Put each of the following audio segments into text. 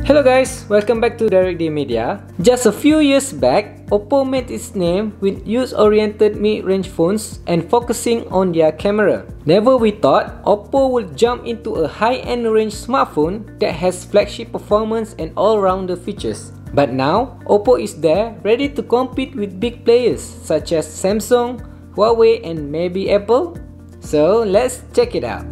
Hello guys, welcome back to DirectDMedia. Just a few years back, Oppo made its name with use-oriented mid-range phones and focusing on their camera. Never we thought Oppo would jump into a high-end range smartphone that has flagship performance and all-rounder features. But now, Oppo is there, ready to compete with big players such as Samsung, Huawei and maybe Apple. So let's check it out.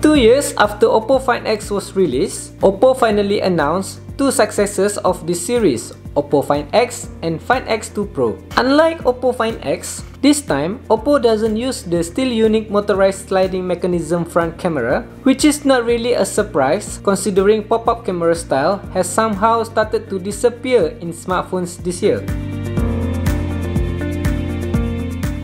2 years after Oppo Find X was released, Oppo finally announced two successors of this series, Oppo Find X and Find X2 Pro. Unlike Oppo Find X, this time Oppo doesn't use the still unique motorized sliding mechanism front camera, which is not really a surprise considering pop-up camera style has somehow started to disappear in smartphones this year.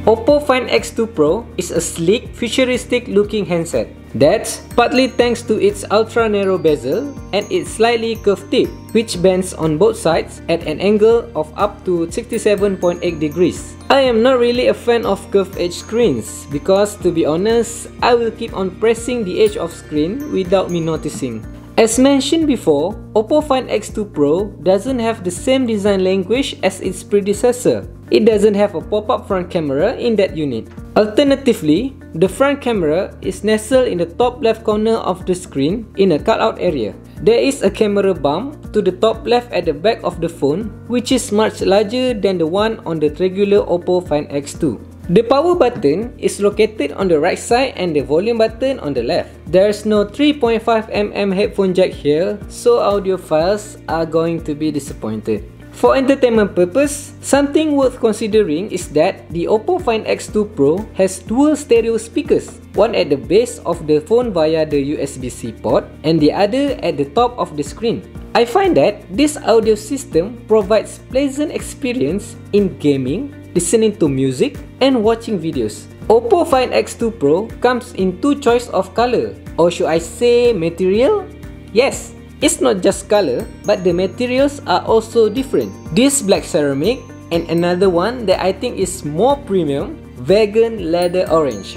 Oppo Find X2 Pro is a sleek, futuristic looking handset. That's partly thanks to its ultra-narrow bezel and its slightly curved tip, which bends on both sides at an angle of up to 67.8 degrees. I am not really a fan of curved edge screens because, to be honest, I will keep on pressing the edge of screen without me noticing. As mentioned before, Oppo Find X2 Pro doesn't have the same design language as its predecessor. It doesn't have a pop-up front camera in that unit. Alternatively, the front camera is nestled in the top left corner of the screen in a cutout area. There is a camera bump to the top left at the back of the phone, which is much larger than the one on the regular Oppo Find X2. The power button is located on the right side and the volume button on the left. There's no 3.5mm headphone jack here, so audiophiles are going to be disappointed. For entertainment purpose, something worth considering is that the Oppo Find X2 Pro has dual stereo speakers, one at the base of the phone via the USB-C port and the other at the top of the screen. I find that this audio system provides pleasant experience in gaming, listening to music and watching videos. Oppo Find X2 Pro comes in two choices of color, or should I say material? Yes, it's not just color, but the materials are also different. This black ceramic and another one that I think is more premium, vegan leather orange.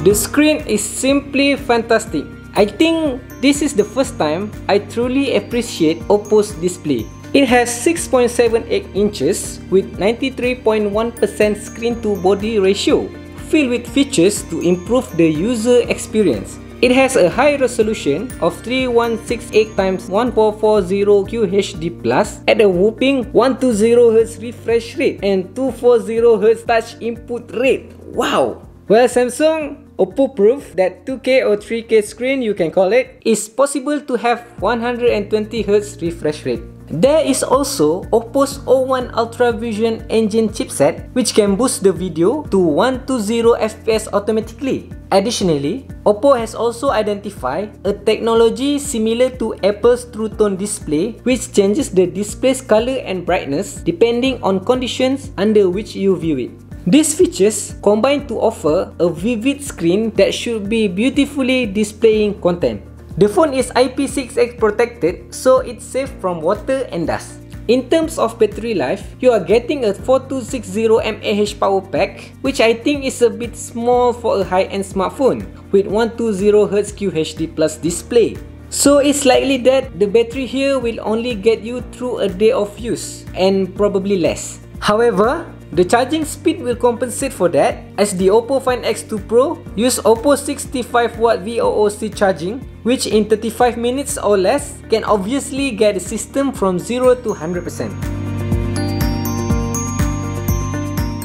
The screen is simply fantastic. I think this is the first time I truly appreciate Oppo's display. It has 6.78 inches with 93.1% screen to body ratio, filled with features to improve the user experience. It has a high resolution of 3168x1440 QHD+ at a whopping 120Hz refresh rate and 240Hz touch input rate. Wow! Well, Samsung, Oppo proved that 2K or 3K screen, you can call it, is possible to have 120Hz refresh rate. There is also Oppo's O1 Ultra Vision engine chipset, which can boost the video to 120 FPS automatically. Additionally, Oppo has also identified a technology similar to Apple's True Tone display, which changes the display's color and brightness depending on conditions under which you view it. These features combine to offer a vivid screen that should be beautifully displaying content. The phone is IP68 protected, so it's safe from water and dust. In terms of battery life, you are getting a 4260 mAh power pack, which I think is a bit small for a high-end smartphone with 120Hz QHD+ display. So it's likely that the battery here will only get you through a day of use and probably less. However, the charging speed will compensate for that, as the Oppo Find X2 Pro use Oppo 65W VOOC charging, which in 35 minutes or less can obviously get the system from 0 to 100%.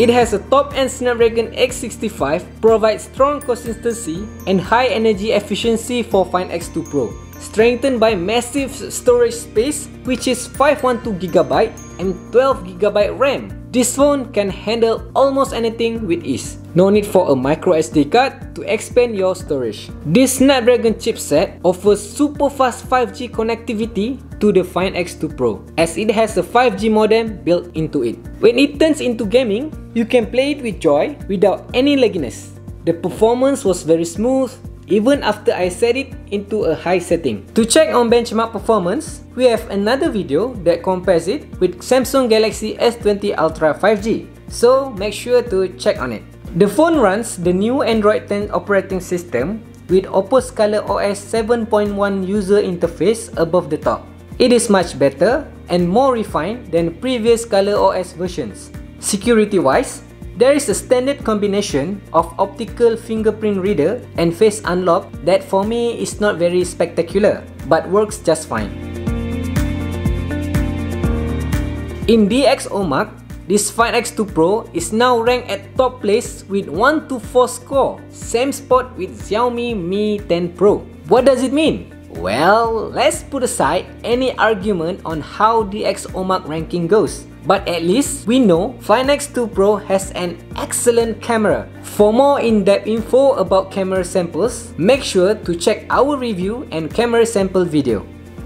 It has a top-end Snapdragon X65, provides strong consistency and high energy efficiency for Find X2 Pro, strengthened by massive storage space, which is 512GB and 12GB RAM. This phone can handle almost anything with ease. No need for a micro SD card to expand your storage. This Snapdragon chipset offers super fast 5G connectivity to the Find X2 Pro, as it has a 5G modem built into it. When it turns into gaming, you can play it with joy without any lagginess. The performance was very smooth, even after I set it into a high setting. To check on benchmark performance, we have another video that compares it with Samsung Galaxy S20 Ultra 5G, so make sure to check on it. The phone runs the new Android 10 operating system with Oppo's ColorOS 7.1 user interface above the top. It is much better and more refined than previous ColorOS versions. Security-wise, there is a standard combination of optical fingerprint reader and face unlock that for me is not very spectacular, but works just fine. In DxOMark, this Find X2 Pro is now ranked at top place with 1 to 4 score, same spot with Xiaomi Mi 10 Pro. What does it mean? Well, let's put aside any argument on how DxOMark ranking goes. But at least we know Find X2 Pro has an excellent camera. For more in-depth info about camera samples, make sure to check our review and camera sample video.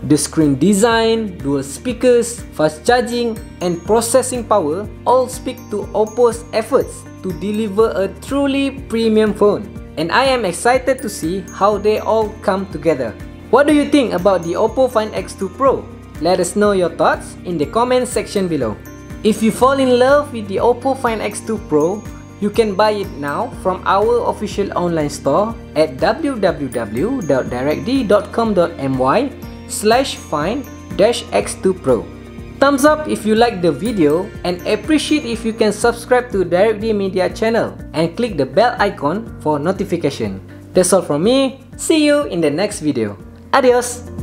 The screen design, dual speakers, fast charging, and processing power all speak to Oppo's efforts to deliver a truly premium phone. And I am excited to see how they all come together. What do you think about the Oppo Find X2 Pro? Let us know your thoughts in the comment section below. If you fall in love with the Oppo Find X2 Pro, you can buy it now from our official online store at www.directd.com.my/find-x2pro. Thumbs up if you like the video and appreciate if you can subscribe to DirectDMedia channel and click the bell icon for notification. That's all from me. See you in the next video. Adios!